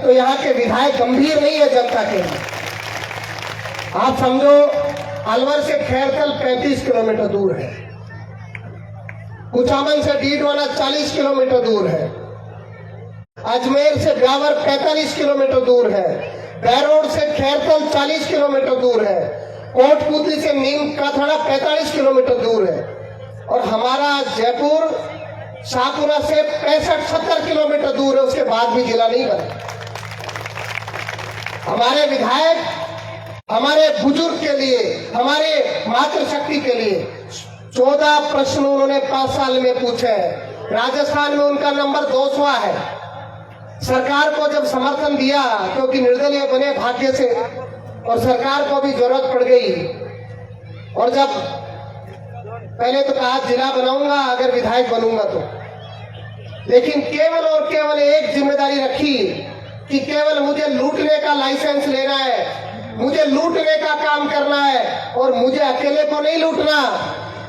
तो यहाँ के विधायक गंभीर नहीं है जनता के लिए। आप समझो अलवर से खैरकल 35 किलोमीटर दूर है, कुचामन से डीडवाना 40 किलोमीटर दूर है, अजमेर से ब्यावर 45 किलोमीटर दूर है, बैरोड से खैरकल 40 किलोमीटर दूर है, कोटपुतली से नीम काथड़ा 45 किलोमीटर दूर है, और हमारा जयपुर शाहपुरा से 65-70 किलोमीटर दूर है। उसके बाद भी जिला नहीं बना। हमारे विधायक हमारे बुजुर्ग के लिए, हमारे मातृशक्ति के लिए 14 प्रश्न उन्होंने 5 साल में पूछे हैं। राजस्थान में उनका नंबर 200 है। सरकार को जब समर्थन दिया क्योंकि निर्दलीय बने भाग्य से, और सरकार को भी जरूरत पड़ गई, और जब पहले तो कहा जिला बनाऊंगा अगर विधायक बनूंगा तो, लेकिन केवल और केवल एक जिम्मेदारी रखी कि केवल मुझे लूटने का लाइसेंस लेना है, मुझे लूटने का काम करना है, और मुझे अकेले को नहीं लूटना,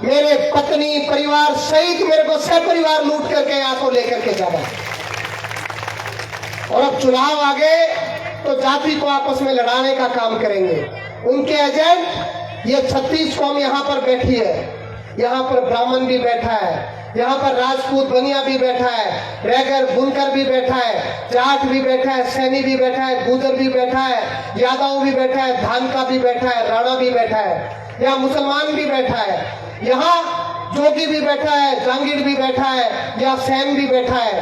मेरे पत्नी परिवार सहित मेरे को सपरिवार लूट करके यहाँ को लेकर के जाना। और अब चुनाव आ गए तो जाति को आपस में लड़ाने का काम करेंगे। उनके एजेंट ये 36 कौम यहाँ पर बैठी है। यहाँ पर ब्राह्मण भी बैठा है, यहाँ पर राजपूत बनिया भी बैठा है, रैगर बुनकर भी बैठा है, जाट भी बैठा है, सैनी भी बैठा है, गुजर भी बैठा है, यादव भी बैठा है, धानका भी बैठा है, राणा भी बैठा है, यहाँ मुसलमान भी बैठा है, यहाँ जोगी भी बैठा है, जांगीर भी बैठा है, यहाँ सैन भी बैठा है,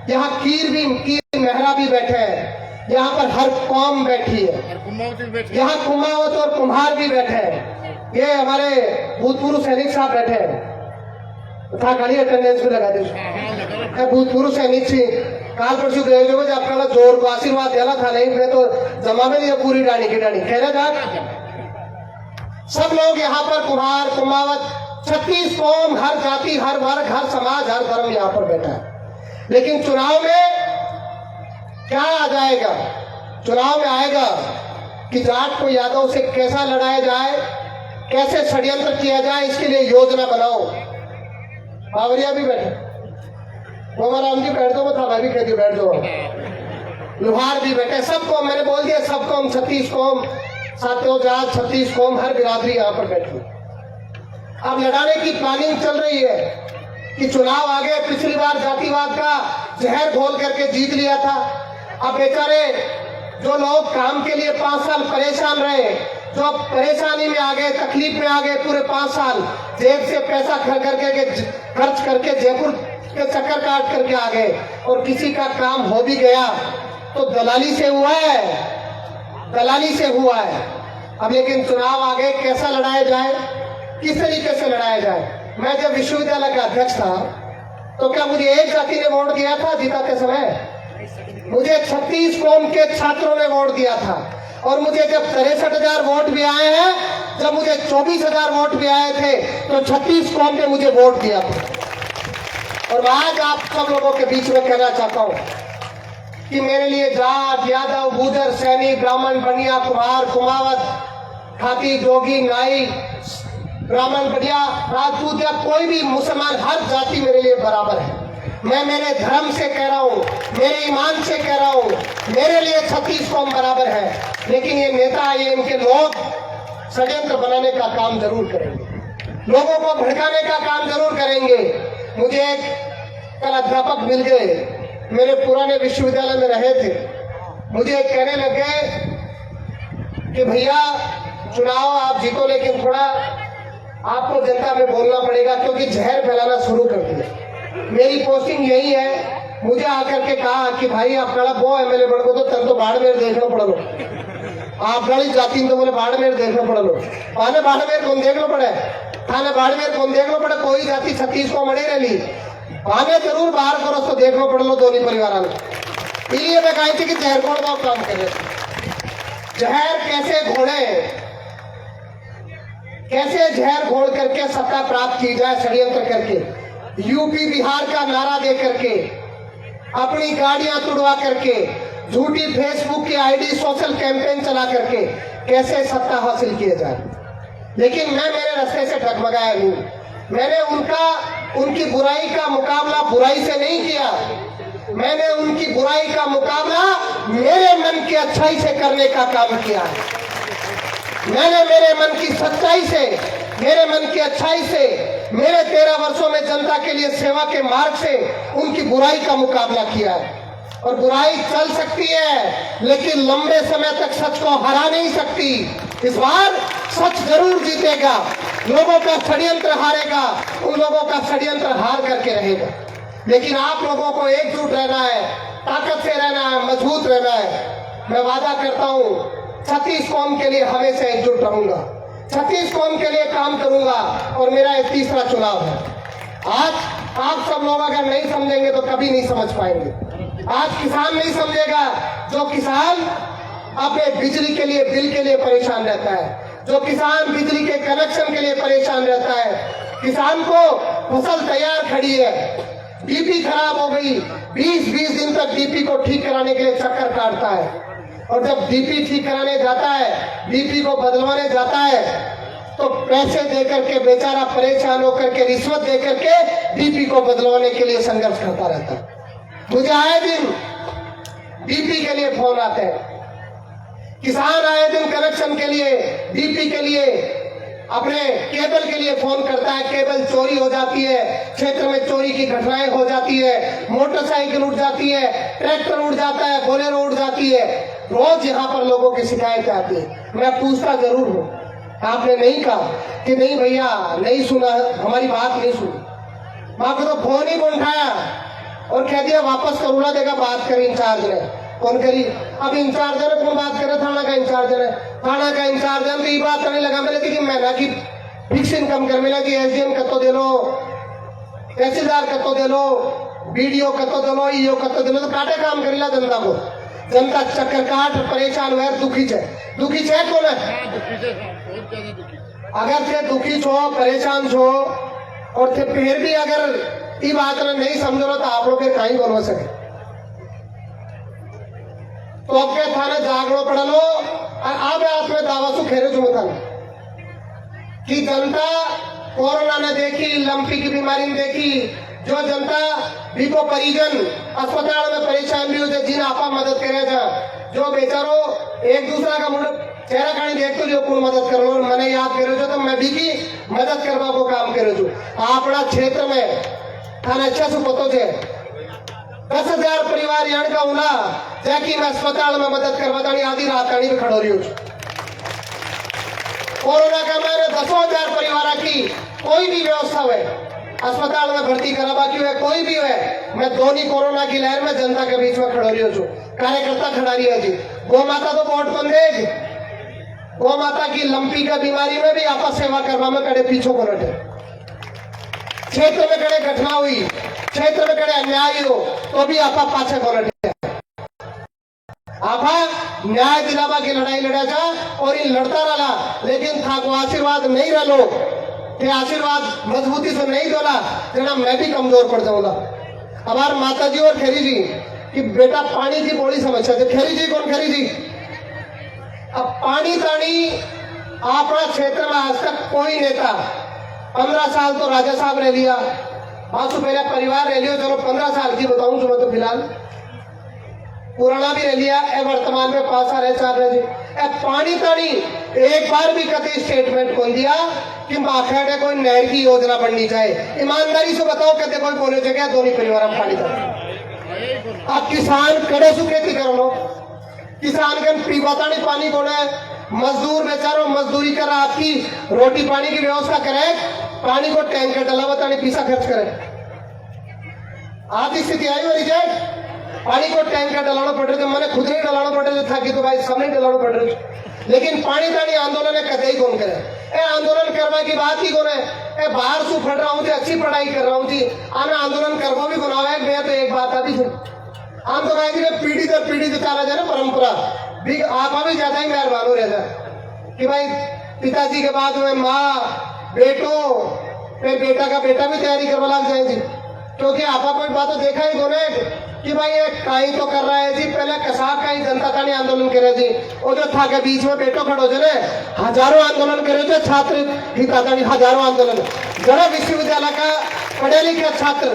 यहाँ कीर मेहरा भी बैठे हैं, यहाँ पर हर कौम बैठी है, यहाँ कुमावत और कुम्हार भी बैठे हैं। ये हमारे भूतपूर्व सैनिक साहब बैठे हैं, था खाली अटेंडेंस भी लगा दी। भूतपूर्व सैनिक से काल परसों गए जो आपका जोर को आशीर्वाद दिया था, नहीं मैं तो जमा में लिया पूरी डाणी की डाणी कह रहे सब लोग यहाँ पर कुम्हार कुमावत 36 कौम, हर जाति, हर वर्ग, हर समाज, हर धर्म यहाँ पर बैठा है। लेकिन चुनाव में क्या आ जाएगा? चुनाव में आएगा कि जाट को यादव से कैसा लड़ाया जाए, कैसे षड्यंत्र किया जाए, इसके लिए योजना बनाओ। बावरिया भी बैठे, राम जी बैठ दो, मैं था मैं भी कह दी बैठ दो, लोहार भी बैठे, सबको मैंने बोल दिया, सब कौम 36 कौम, सातों जात 36 कौम, हर बिरादरी यहाँ पर बैठी। अब लड़ाने की प्लानिंग चल रही है कि चुनाव आ गए, पिछली बार जातिवाद का जहर घोल करके जीत लिया था। अब बेचारे जो लोग काम के लिए 5 साल परेशान रहे, जो परेशानी में आ गए, तकलीफ में आ गए, पूरे 5 साल जेब से पैसा खर्च करके जयपुर के चक्कर काट करके आ गए, और किसी का काम हो भी गया तो दलाली से हुआ है, दलाली से हुआ है। अब लेकिन चुनाव आ गए, कैसा लड़ाया जाए, किस तरीके से लड़ाया जाए। मैं जब विश्वविद्यालय का अध्यक्ष था तो क्या मुझे एक जाति ने वोट दिया था जीताते समय? मुझे 36 कौम के छात्रों ने वोट दिया था, और मुझे जब 63,000 वोट भी आए हैं, जब मुझे 24,000 वोट भी आए थे, तो 36 कौम ने मुझे वोट दिया था। और आज आप सब लोगों के बीच में कहना चाहता हूं कि मेरे लिए जाट, यादव, गुजर, सैनी, ब्राह्मण, बनिया, कुम्हार, कुमावत, खाती, जोगी, नाई, ब्राह्मण, बढ़िया, राजपूत या कोई भी मुसलमान, हर जाति मेरे लिए बराबर है। मैं मेरे धर्म से कह रहा हूँ, मेरे ईमान से कह रहा हूँ, मेरे लिए 36 कौम बराबर है। लेकिन ये नेता, ये इनके लोग षड्यंत्र बनाने का काम जरूर करेंगे, लोगों को भड़काने का काम जरूर करेंगे। मुझे एक कल अध्यापक मिल गए, मेरे पुराने विश्वविद्यालय में रहे थे, मुझे कहने लगे कि भैया चुनाव आप जीतो, लेकिन थोड़ा आपको जनता में बोलना पड़ेगा, क्योंकि जहर फैलाना शुरू कर दिया। मेरी पोस्टिंग यही है, मुझे आकर के कहा कि भाई आपका वो एमएलए बन को तो तब तो बाड़मेर देखना पड़ा लो, आप गली जाती तो बोले बाड़मेर देखना पड़ा लो, आने बाड़मेर कौन देख लो पड़े, थाने बाड़मेर कौन देख लो पड़े, कोई जाति 36 को मड़े रही, आने जरूर बाहर करो तो देखना पड़ लो दोनों परिवार में। इसलिए मैं कही थी कि जहर घोड़ का काम करे, जहर कैसे घोड़े, कैसे जहर घोड़ करके सत्ता प्राप्त की जाए, षड्यंत्र करके, यूपी बिहार का नारा दे करके, अपनी गाड़ियां तुड़वा करके, झूठी फेसबुक की आईडी, सोशल कैंपेन चला करके कैसे सत्ता हासिल किया जाए। लेकिन मैं मेरे रास्ते से डगमगाया नहीं, मैंने उनकी बुराई का मुकाबला बुराई से नहीं किया, मैंने उनकी बुराई का मुकाबला मेरे मन की अच्छाई से करने का काम किया है। मैंने मेरे मन की सच्चाई से, मेरे मन की अच्छाई से, मेरे 13 वर्षों में जनता के लिए सेवा के मार्ग से उनकी बुराई का मुकाबला किया है। और बुराई चल सकती है लेकिन लंबे समय तक सच को हरा नहीं सकती। इस बार सच जरूर जीतेगा, लोगों का षड्यंत्र हारेगा, उन लोगों का षड्यंत्र हार करके रहेगा। लेकिन आप लोगों को एकजुट रहना है, ताकत से रहना है, मजबूत रहना है। मैं वादा करता हूँ छत्तीस कौम के लिए हमेशा एकजुट रहूंगा, छत्तीस कौम के लिए काम करूंगा और मेरा ये तीसरा चुनाव है। आज आप सब लोग अगर नहीं समझेंगे तो कभी नहीं समझ पाएंगे। आज किसान नहीं समझेगा, जो किसान अपने बिजली के लिए, बिल के लिए परेशान रहता है, जो किसान बिजली के कनेक्शन के लिए परेशान रहता है। किसान को फसल तैयार खड़ी है, डीपी खराब हो गई, 20-20 दिन तक डीपी को ठीक कराने के लिए चक्कर काटता है। और जब डीपी ठीक कराने जाता है, डीपी को बदलवाने जाता है, तो पैसे देकर के बेचारा परेशान होकर के, रिश्वत देकर के डीपी को बदलवाने के लिए संघर्ष करता रहता है। मुझे आए दिन डीपी के लिए फोन आते हैं, किसान आए दिन कनेक्शन के लिए, डीपी के लिए, अपने केबल के लिए फोन करता है। केबल चोरी हो जाती है, क्षेत्र में चोरी की घटनाएं हो जाती है, मोटरसाइकिल उड़ जाती है, ट्रैक्टर उड़ जाता है, बोलेरो उड़ जाती है। रोज यहाँ पर लोगों की शिकायत आती है। मैं पूछता जरूर हूँ, आपने नहीं कहा कि नहीं भैया नहीं सुना, हमारी बात नहीं सुनी। माँ को तो फोन ही कौन उठाया और कह दिया वापस करूँगा देगा, बात करी इंचार्ज ने। कौन करी? अब इंचार्ज ने कौन बात करे? थाना का इंचार्ज ने। थाना का इंचार्ज ने तो ये बात करने लगा मेरे कि महीना की फिक्स इनकम कर मिला कि एसडीएम कतो दे लो, तहसीलदार कतो दे लो, बीडीओ कतो दे लो, ईओ कतो दे लो, तो काटे काम करेला जनता को। जनता चक्कर काट परेशान हुआ, दुखी छे। दुखी छे कौन है? अगर थे दुखी छो, परेशान छो और थे फिर भी अगर ये बात ने नहीं समझो तो आप लोग कहीं बोल सके तो अब क्या थाने जागरो पड़लो। अब आप में दावा सु खेरे चुमतन कि जनता कोरोना ने देखी, लंपी की बीमारी ने देखी, जो जनता बीको परिजन अस्पताल में परेशान भी हो, जिन आपा मदद करे जा, जो बेचारो एक दूसरा का मुंड चेहरा खानी देखते जो कौन मदद करो, मैंने याद करो जो तो मैं भी की मदद करवा को काम करो जो। अपना क्षेत्र में थाना अच्छा से पतो छे 10,000 परिवार यहाँ का उला जैकी मैं अस्पताल में मदद करवा आधी रात आनी में खड़ो रही हूँ। कोरोना का मैंने 10,000 परिवार की कोई भी व्यवस्था हुए अस्पताल में भर्ती करावा की है, कोई भी है, मैं दोनों कोरोना की लहर में जनता के बीच में खड़ो रही हूँ। कार्यकर्ता खड़ा रही है जी। गौ माता तो वोट बंदेज, गौ माता की लंपी का बीमारी में भी आपा सेवा करवा में कड़े पीछो को रटे। क्षेत्र में कड़े घटना हुई, क्षेत्र में कड़े अन्याय हो तो भी आपा पाछे को रटे। आपा न्याय दिलावा की लड़ाई लड़ा जा और इन लड़ता रहा, लेकिन था को आशीर्वाद नहीं रहो, ते आशीर्वाद मजबूती से नहीं दोला जना मैं भी कमजोर पड़ जाऊंगा। हमार माता जी और खेरी जी कि बेटा पानी की बड़ी समस्या है। खेरी जी कौन? खेरी जी अब पानी तानी अपना क्षेत्र में आज तक कोई नेता 15 साल तो राजा साहब रह लिया, बासु पहले परिवार रह लियो, चलो 15 साल की बताऊं जो मैं तो फिलहाल पुराना भी रह लिया है, वर्तमान में 5 साल है 4 रह जी। पानी तानी एक बार भी कभी स्टेटमेंट कौन दिया कि माखेड़े कोई नहर की योजना बननी चाहिए। ईमानदारी से बताओ कहते कोई बोले जगह दोनों परिवार में पानी तानी। अब किसान कड़े सु खेती करो लो, किसान के पीवाता नहीं पानी कौन है? मजदूर बेचारो मजदूरी कर आपकी रोटी पानी की व्यवस्था करे, पानी को टैंकर डलावता नहीं पीसा खर्च करे। आज स्थिति आई हो रिजेक्ट, पानी को टैंकर डलाना पड़ रहे थे, मैंने खुद नहीं डलाना पड़ रहे था कि तो भाई सब नहीं डलाना पड़ रहे। लेकिन पानी तानी आंदोलन ने कदे ही कौन करे? ए आंदोलन करवा की बात ही कौन है? ए बाहर से पढ़ रहा हूँ जी, अच्छी पढ़ाई कर रहा हूँ जी, आना आंदोलन करवा भी बनावा है। मैं तो एक बात अभी हम तो कहेंगे पीढ़ी दर चला जाए ना परंपरा भी, आप भी ज्यादा ही मेहरबान हो रहा कि भाई पिताजी के बाद में माँ बेटो फिर बेटा का बेटा भी तैयारी करवा लग जाए जी। क्योंकि आपा कोई बात तो देखा ही कोने कि भाई ये काई तो कर रहा है जी, पहले कसाब का ही जनता का नहीं आंदोलन करे जी, और जो था के बीच में बेटो खड़ो जे हजारों आंदोलन करे थे, छात्र हिता हजारों आंदोलन। जरा विश्वविद्यालय का पढ़े लिखे छात्र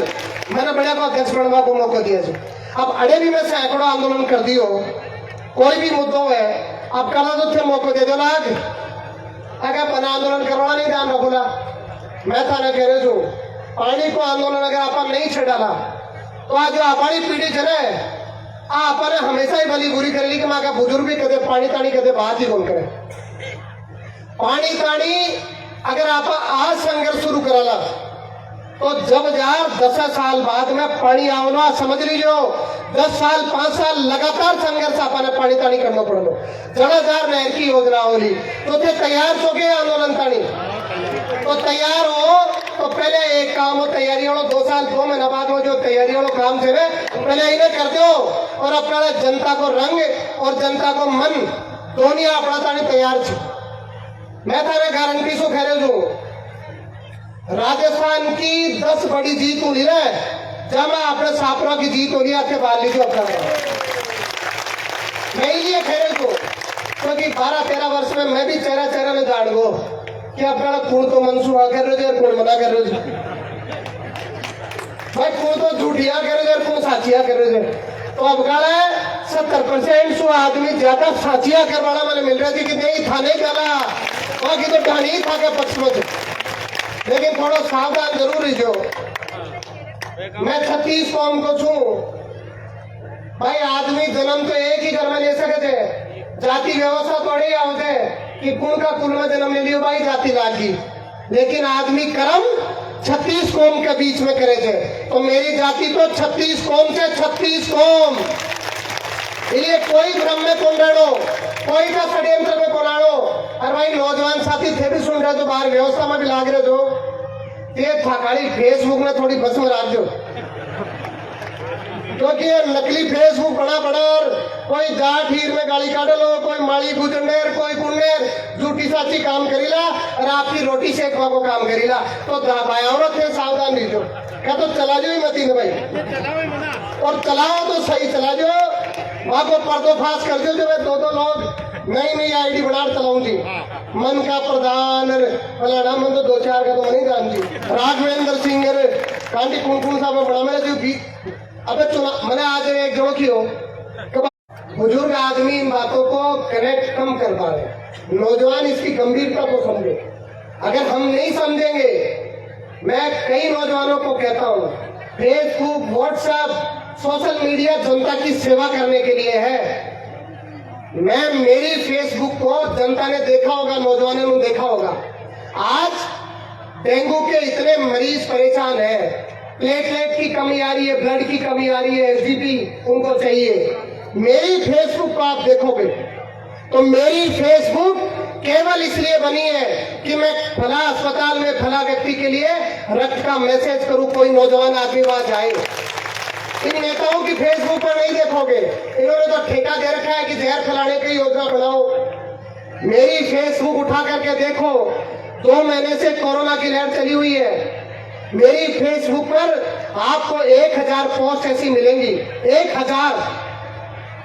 मैंने बड़े को अध्यक्ष बनवा को मौका दिया जी। अब अड़ेरी में सैकड़ों आंदोलन कर दियो, कोई भी मुद्दों है अब कला तो थे मौको दे दो लाग अगर बना आंदोलन करवाना नहीं ध्यान रखोला। मैं थाना कह रहे हूँ पानी को आंदोलन अगर अपन नहीं छेड़ाला तो आज जो हमारी पीढ़ी चले अपन हमेशा ही भली बुरी करेली कि माँ का बुजुर्ग भी कदे पानी तानी कदे बात ही कौन करे। पानी तानी अगर आप आज संघर्ष शुरू कराला तो जब जार 10 साल बाद में पानी आवना समझ लीजिए 10 साल 5 साल लगातार संघर्ष आपने पानी तानी करना पड़ो। जड़ा जार नहर की योजना होली तो थे तैयार हो गए आंदोलन तानी तो तैयार हो तो पहले एक काम हो तैयारी वालों 2 साल 2 महीना बाद में जो तैयारी वालों काम थे पहले इन्हें कर दो और अपना जनता को रंग और जनता को मन दोनों अपना तानी तैयार थी। मैं थाने गारंटी से कह रहे हूँ राजस्थान की 10 बड़ी जीत होली है जब मैं अपने सापरा की जीत होली आके बाल लीजिए अपना मैं लिए खेरे को क्योंकि 12-13 वर्ष में मैं भी चेहरा में जान गो कि अपना कौन तो मनसूबा कर रहे थे कौन मना कर रहे थे भाई कौन तो झूठिया कर रहे थे कौन साचिया कर रहे थे। तो अब कहा है 70% सो आदमी ज्यादा साचिया कर वाला मैंने मिल रही थी कि नहीं था नहीं चला बाकी तो ढानी था के पक्ष में लेकिन थोड़ा सावधान जरूर रहियो। मैं 36 कौम को छू भाई आदमी जन्म तो एक ही घर में ले सके थे जाति व्यवस्था थोड़ी होते कि कुल का कुल में जन्म ले लियो भाई जाति लागी लेकिन आदमी कर्म 36 कौम के बीच में करे थे। तो मेरी जाति तो 36 कौम से 36 कौम ये कोई भ्रम में कौन रहो कोई का षड्यंत्र में कौन आड़ो। और भाई नौजवान साथी थे भी सुन रहे तो बाहर व्यवस्था में भी लाग रहे जो ये थाकाड़ी फेसबुक में थोड़ी बस में राख दो क्योंकि ये नकली फेसबुक बड़ा और कोई जाट हीर में गाड़ी काट लो कोई माली गुजरनेर कोई कुन्नेर झूठी साची काम करीला और आपकी रोटी सेकवा को काम करीला तो भाई थे सावधान लीजिए क्या तो चला जाओ मती ने भाई और चलाओ तो सही चला जाओ वहां को पर्दोफाश कर दो जो मैं 2 लोग नई आईडी बना चलाऊंगी मन का प्रधान फलाना मन तो 2-4 का तो मैं नहीं जानती राघवेंद्र सिंह कांटी कौन सा बड़ा मेरा जो भी अबे चुनाव मैंने आज एक जोड़ की हो बुजुर्ग आदमी इन बातों को कनेक्ट कम कर पा रहे नौजवान इसकी गंभीरता को समझे। अगर हम नहीं समझेंगे मैं कई नौजवानों को कहता हूँ फेसबुक व्हाट्सएप सोशल मीडिया जनता की सेवा करने के लिए है। मैं मेरी फेसबुक को जनता ने देखा होगा नौजवानों ने देखा होगा आज डेंगू के इतने मरीज परेशान है प्लेटलेट की कमी आ रही है ब्लड की कमी आ रही है एसजीपी उनको चाहिए। मेरी फेसबुक को आप देखोगे तो मेरी फेसबुक केवल इसलिए बनी है कि मैं फला अस्पताल में फला व्यक्ति के लिए रक्त का मैसेज करूं कोई नौजवान आदमी वहां जाए। इन नेताओं की फेसबुक पर नहीं देखोगे इन्होंने तो ठेका दे रखा है कि जहर फैलाने की योजना बनाओ। मेरी फेसबुक उठा करके देखो 2 महीने से कोरोना की लहर चली हुई है। मेरी फेसबुक पर आपको 1000 पोस्ट ऐसी मिलेंगी 1000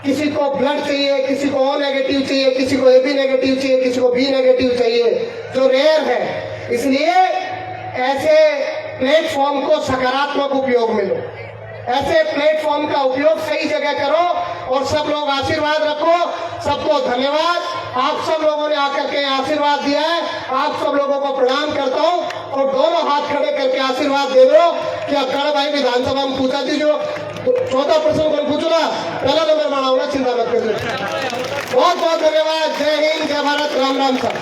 किसी को ब्लड चाहिए किसी को ओ नेगेटिव चाहिए किसी को एबी नेगेटिव चाहिए किसी को बी नेगेटिव चाहिए जो रेयर है। इसलिए ऐसे प्लेटफॉर्म को सकारात्मक उपयोग में लो ऐसे प्लेटफॉर्म का उपयोग सही जगह करो और सब लोग आशीर्वाद रखो। सबको धन्यवाद आप सब लोगों ने आकर के आशीर्वाद दिया है आप सब लोगों को प्रणाम करता हूँ और दोनों हाथ खड़े करके आशीर्वाद दे दो कि अखाड़ा भाई विधानसभा में पूछा दीजिए 14 प्रश्न कौन पूछो ना पहला नंबर माना होना चिंता मत कर बहुत बहुत धन्यवाद। जय हिंद जय भारत राम राम साहब।